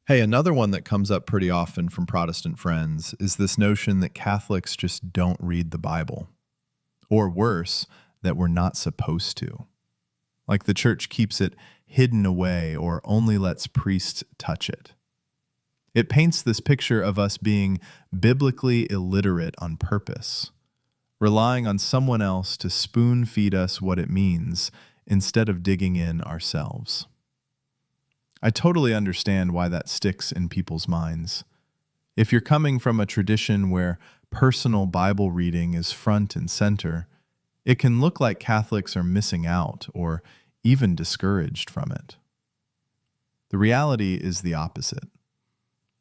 Hey, another one that comes up pretty often from Protestant friends is this notion that Catholics just don't read the Bible. Or worse, that we're not supposed to. Like the church keeps it hidden away or only lets priests touch it. It paints this picture of us being biblically illiterate on purpose, relying on someone else to spoon feed us what it means instead of digging in ourselves. I totally understand why that sticks in people's minds. If you're coming from a tradition where personal Bible reading is front and center, it can look like Catholics are missing out or even discouraged from it. The reality is the opposite.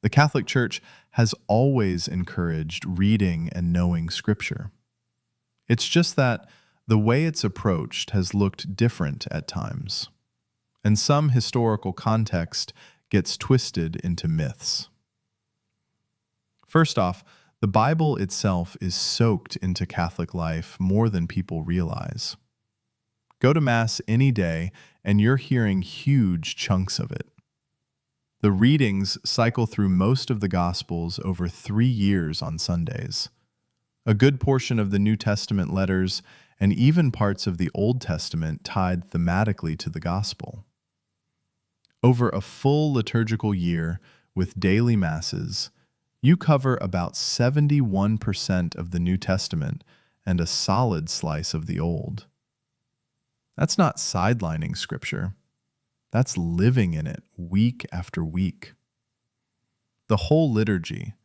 The Catholic Church has always encouraged reading and knowing Scripture. It's just that the way it's approached has looked different at times, and some historical context gets twisted into myths. First off, the Bible itself is soaked into Catholic life more than people realize. Go to Mass any day, and you're hearing huge chunks of it. The readings cycle through most of the Gospels over 3 years on Sundays. A good portion of the New Testament letters and even parts of the Old Testament tied thematically to the Gospel. Over a full liturgical year with daily Masses, you cover about 71% of the New Testament and a solid slice of the Old. That's not sidelining Scripture. That's living in it week after week. The whole liturgy,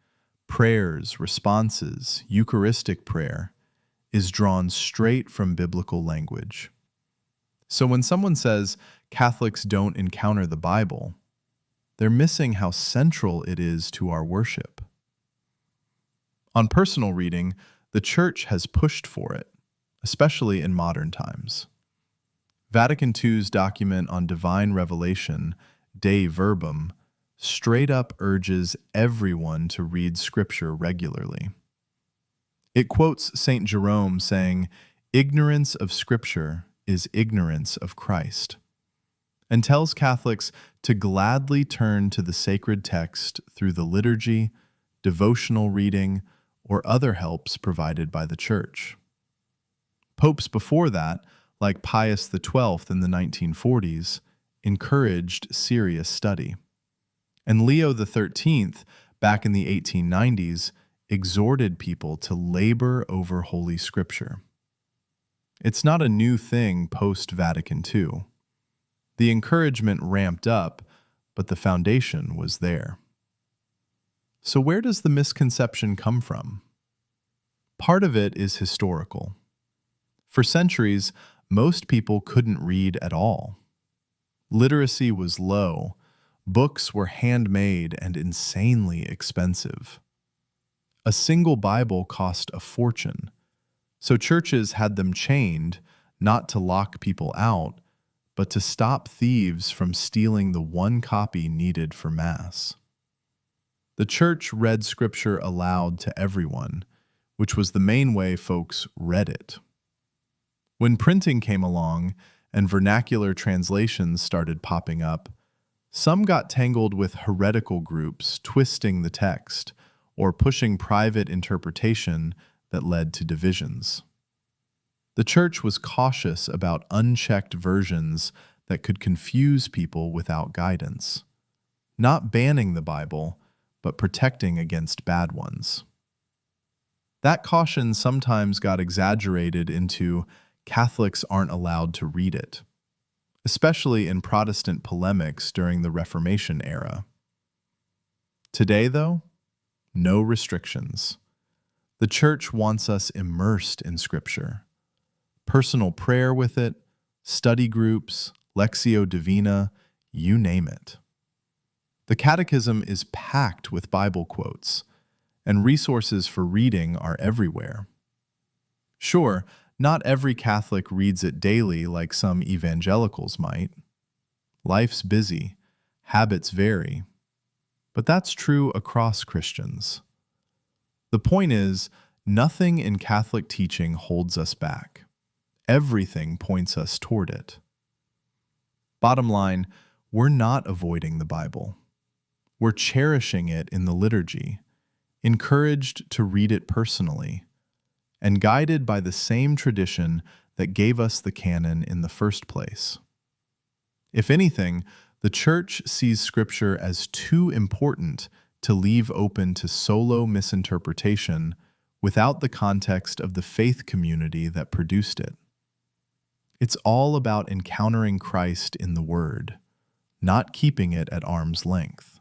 prayers, responses, Eucharistic prayer, is drawn straight from biblical language. So when someone says Catholics don't encounter the Bible, they're missing how central it is to our worship. On personal reading, the Church has pushed for it, especially in modern times. Vatican II's document on divine revelation, Dei Verbum, straight up urges everyone to read Scripture regularly. It quotes St. Jerome saying, "Ignorance of Scripture is ignorance of Christ," and tells Catholics to gladly turn to the sacred text through the liturgy, devotional reading, or other helps provided by the Church. Popes before that, like Pius XII in the 1940s, encouraged serious study. And Leo XIII, back in the 1890s, exhorted people to labor over Holy Scripture. It's not a new thing post-Vatican II. The encouragement ramped up, but the foundation was there. So where does the misconception come from? Part of it is historical. For centuries, most people couldn't read at all. Literacy was low. Books were handmade and insanely expensive. A single Bible cost a fortune, so churches had them chained, not to lock people out, but to stop thieves from stealing the one copy needed for Mass. The Church read Scripture aloud to everyone, which was the main way folks read it. When printing came along and vernacular translations started popping up, some got tangled with heretical groups twisting the text or pushing private interpretation that led to divisions. The Church was cautious about unchecked versions that could confuse people without guidance, not banning the Bible, but protecting against bad ones. That caution sometimes got exaggerated into Catholics aren't allowed to read it, especially in Protestant polemics during the Reformation era. Today, though, no restrictions. The Church wants us immersed in Scripture. Personal prayer with it, study groups, Lectio Divina, you name it. The Catechism is packed with Bible quotes, and resources for reading are everywhere. Sure, not every Catholic reads it daily like some evangelicals might. Life's busy, habits vary, but that's true across Christians. The point is, nothing in Catholic teaching holds us back. Everything points us toward it. Bottom line, we're not avoiding the Bible. We're cherishing it in the liturgy, encouraged to read it personally, and guided by the same tradition that gave us the canon in the first place. If anything, the Church sees Scripture as too important to leave open to solo misinterpretation without the context of the faith community that produced it. It's all about encountering Christ in the Word, not keeping it at arm's length.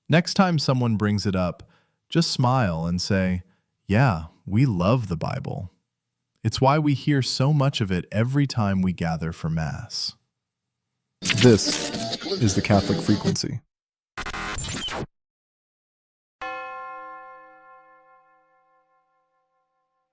Next time someone brings it up, just smile and say, "Yeah, we love the Bible. It's why we hear so much of it every time we gather for Mass." This is the Catholic Frequency.